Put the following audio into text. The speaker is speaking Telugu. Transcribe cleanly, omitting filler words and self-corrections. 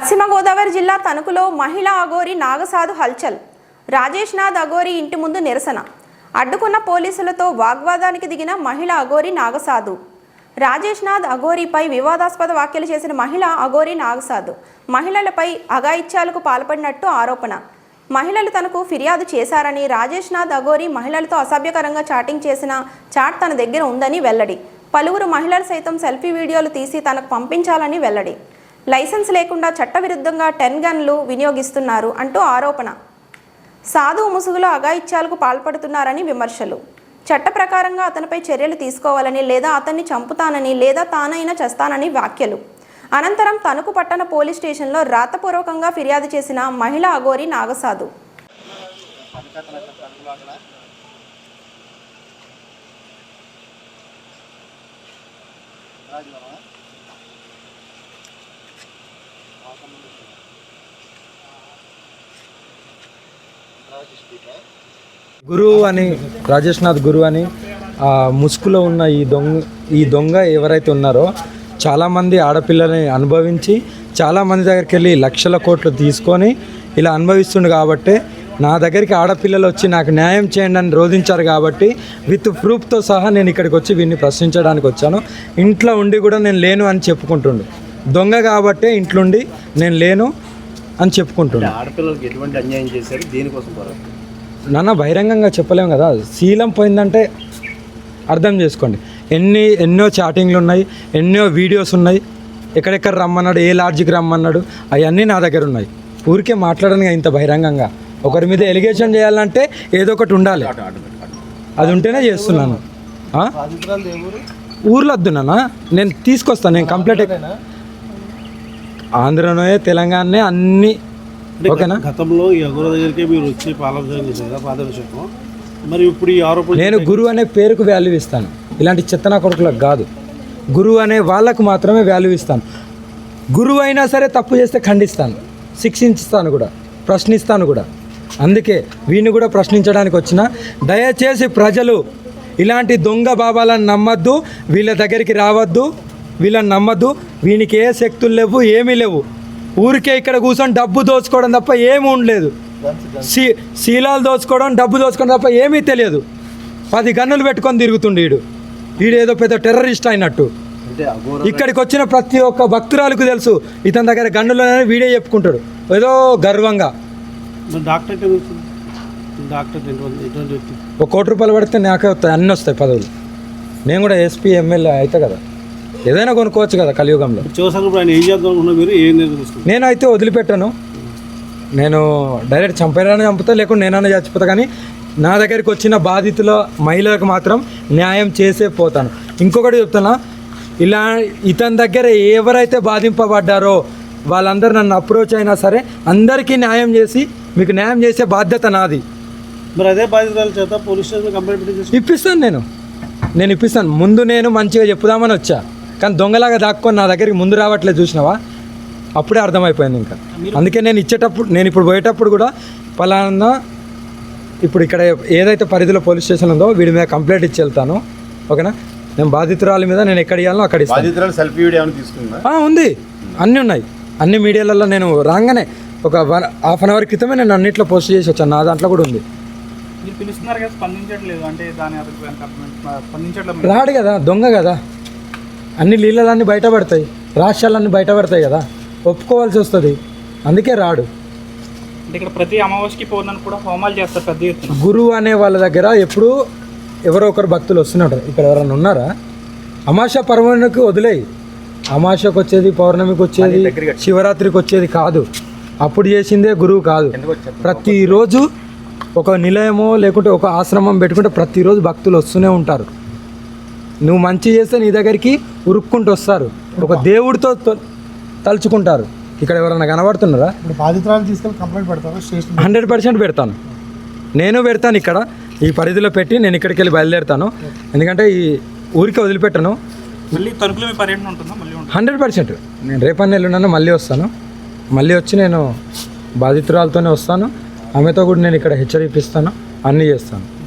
పశ్చిమ గోదావరి జిల్లా తణుకులో మహిళా అఘోరి నాగసాధు హల్చల్. రాజేష్ నాథ్ అఘోరి ఇంటి ముందు నిరసన. అడ్డుకున్న పోలీసులతో వాగ్వాదానికి దిగిన మహిళా అఘోరి నాగసాధు. రాజేష్ నాథ్ అఘోరిపై వివాదాస్పద వ్యాఖ్యలు చేసిన మహిళా అఘోరి నాగసాధు మహిళలపై అఘాయిత్యాలకు పాల్పడినట్టు ఆరోపణ. మహిళలు తనకు ఫిర్యాదు చేశారని, రాజేష్ నాథ్ అఘోరి మహిళలతో అసభ్యకరంగా చాటింగ్ చేసిన చాట్ తన దగ్గర ఉందని వెల్లడి. పలువురు మహిళలు సైతం సెల్ఫీ వీడియోలు తీసి తనకు పంపించాలని వెల్లడి. లైసెన్స్ లేకుండా చట్టవిరుద్ధంగా 10 గన్లు వినియోగిస్తున్నారు అంటూ ఆరోపణ. సాధువు ముసుగులో అఘాయిత్యాలకు పాల్పడుతున్నారని విమర్శలు. చట్ట ప్రకారంగా అతనిపై చర్యలు తీసుకోవాలని, లేదా అతన్ని చంపుతానని, లేదా తానైనా చేస్తానని వ్యాఖ్యలు. అనంతరం తణుకు పట్టణ పోలీస్ స్టేషన్లో రాతపూర్వకంగా ఫిర్యాదు చేసిన మహిళా అఘోరి నాగసాధు. గురువు అని, రాజేష్ నాథ్ గురువు అని ముసుగులో ఉన్న ఈ దొంగ ఎవరైతే ఉన్నారో చాలామంది ఆడపిల్లని అనుభవించి చాలామంది దగ్గరికి వెళ్ళి లక్షల కోట్లు తీసుకొని ఇలా అనుభవిస్తుండు. కాబట్టి నా దగ్గరికి ఆడపిల్లలు వచ్చి నాకు న్యాయం చేయండి అని రోధించారు. కాబట్టి విత్ ప్రూఫ్తో సహా నేను ఇక్కడికి వచ్చి వీడిని ప్రశ్నించడానికి వచ్చాను. ఇంట్లో ఉండి కూడా నేను లేను అని చెప్పుకుంటుండు. దొంగ కాబట్టే ఇంట్లో ఉండి నేను లేను అని చెప్పుకుంటున్నాను. ఆడపిల్లలకి ఎటువంటి అన్యాయం చేశారు, దీనికోసం నాన్న బహిరంగంగా చెప్పలేము కదా. శీలం పోయిందంటే అర్థం చేసుకోండి. ఎన్నో చాటింగ్లు ఉన్నాయి, ఎన్నో వీడియోస్ ఉన్నాయి. ఎక్కడెక్కడ రమ్మన్నాడు, ఏ లాడ్జికి రమ్మన్నాడు, అవన్నీ నా దగ్గర ఉన్నాయి. ఊరికే మాట్లాడను ఇంత బహిరంగంగా. ఒకరి మీద ఎలిగేషన్ చేయాలంటే ఏదో ఒకటి ఉండాలి, అది ఉంటేనే చేస్తున్నాను. ఊర్లో వద్దు నాన్న, నేను తీసుకొస్తాను. నేను కంప్లీట్ ఆంధ్రలోనే తెలంగాణనే అన్ని ఓకేనా. గతంలో ఈ అఘోర దగ్గరికి మీరు వచ్చి పాలాభిషేకం చేశారు కదా, పాదాభిషేకం. మరి ఇప్పుడు ఈ ఆరోపణ, నేను గురువు అనే పేరుకు వాల్యూ ఇస్తాను, ఇలాంటి చెత్తనా కొడుకులకు కాదు. గురువు అనే వాళ్ళకు మాత్రమే వాల్యూ ఇస్తాను. గురువు అయినా సరే తప్పు చేస్తే ఖండిస్తాను, శిక్షిస్తాను కూడా, ప్రశ్నిస్తాను కూడా. అందుకే వీడిని కూడా ప్రశ్నించడానికి వచ్చిన. దయచేసి ప్రజలు ఇలాంటి దొంగ బాబాలను నమ్మద్దు, వీళ్ళ దగ్గరికి రావద్దు, వీళ్ళని నమ్మద్దు. వీనికి ఏ శక్తులు లేవు, ఏమీ లేవు. ఊరికే ఇక్కడ కూర్చొని డబ్బు దోచుకోవడం తప్ప ఏమీ ఉండలేదు. శీలాలు దోచుకోవడం, డబ్బు దోచుకోవడం తప్ప ఏమీ తెలియదు. 10 గన్నులు పెట్టుకొని తిరుగుతుండే వీడు ఏదో పెద్ద టెర్రరిస్ట్ అయినట్టు. ఇక్కడికి వచ్చిన ప్రతి ఒక్క భక్తురాలకు తెలుసు ఇతని దగ్గర గన్నులు వీడే చెప్పుకుంటాడు ఏదో గర్వంగా. ఒక ₹1 పడితే నాకే వస్తాయి, అన్నీ వస్తాయి పదవులు. నేను కూడా ఎస్పీ ఎమ్మెల్యే అవుతా కదా, ఏదైనా కొనుక్కోవచ్చు కదా కలియుగంలో. నేనైతే వదిలిపెట్టాను. నేను డైరెక్ట్ చంపేయాలని చంపుతా, లేకుంటే నేనైనా చచ్చిపోతా. కానీ నా దగ్గరికి వచ్చిన బాధితుల మహిళలకు మాత్రం న్యాయం చేసే పోతాను. ఇంకొకటి చెప్తున్నా, ఇలా ఇతని దగ్గర ఎవరైతే బాధింపబడ్డారో వాళ్ళందరూ నన్ను అప్రోచ్ అయినా సరే అందరికీ న్యాయం చేసి మీకు న్యాయం చేసే బాధ్యత నాది. మరి అదే బాధితుల చేత పోలీస్ స్టేషన్ కంప్లైంట్ ఇప్పిస్తాను. నేను ఇప్పిస్తాను. ముందు నేను మంచిగా చెప్పుదామని వచ్చా, కానీ దొంగలాగా దాక్కొని నా దగ్గరికి ముందు రావట్లేదు. చూసినావా, అప్పుడే అర్థమైపోయింది. ఇంకా అందుకే నేను ఇప్పుడు పోయేటప్పుడు కూడా పలానా ఇప్పుడు ఇక్కడ ఏదైతే పరిధిలో పోలీస్ స్టేషన్ ఉందో వీడి మీద కంప్లైంట్ ఇచ్చి వెళ్తాను. ఓకేనా. నేను బాధితురాలి మీద నేను ఎక్కడ ఇవ్వాలో అక్కడ ఇస్తాను. ఉంది, అన్నీ ఉన్నాయి. అన్ని మీడియాలలో నేను రాగానే ఒక 1/2 అవర్ క్రితమే నేను అన్నింటిలో పోస్ట్ చేసి వచ్చాను. నా దాంట్లో కూడా ఉంది. రాడు కదా, దొంగ కదా. అన్ని లీలలన్నీ బయటపడతాయి, రహస్యాలన్నీ బయటపడతాయి కదా, ఒప్పుకోవాల్సి వస్తుంది. అందుకే రాడు. ఇక్కడ ప్రతి అమావాస్యకి పౌర్ణమి కూడా హోమాలు చేస్తారు పెద్ద ఎత్తున. గురువు అనే వాళ్ళ దగ్గర ఎప్పుడు ఎవరో ఒకరు భక్తులు వస్తున్నారు. ఇక్కడ ఎవరైనా ఉన్నారా? అమావాస్య పర్వణికి వదిలేయి. అమావాస్యకు వచ్చేది, పౌర్ణమికి వచ్చేది, శివరాత్రికి వచ్చేది కాదు. అప్పుడు చేసిందే గురువు కాదు. ప్రతిరోజు ఒక నిలయమో లేకుంటే ఒక ఆశ్రమం పెట్టుకుంటే ప్రతిరోజు భక్తులు వస్తూనే ఉంటారు. నువ్వు మంచి చేస్తే నీ దగ్గరికి ఉరుక్కుంటూ వస్తారు, ఒక దేవుడితో తలుచుకుంటారు. ఇక్కడ ఎవరైనా కనబడుతున్నారా? 100% పెడతాను. నేను పెడతాను. ఇక్కడ ఈ పరిధిలో పెట్టి నేను ఇక్కడికి వెళ్ళి బయలుదేరుతాను. ఎందుకంటే ఈ ఊరికి వదిలిపెట్టను. 100% నేను రేపన్న ఎల్లుండన్నా మళ్ళీ వస్తాను. మళ్ళీ వచ్చి నేను బాధితురాలతోనే వస్తాను. ఆమెతో కూడా నేను ఇక్కడ హెచ్చరిపిస్తాను, అన్నీ చేస్తాను.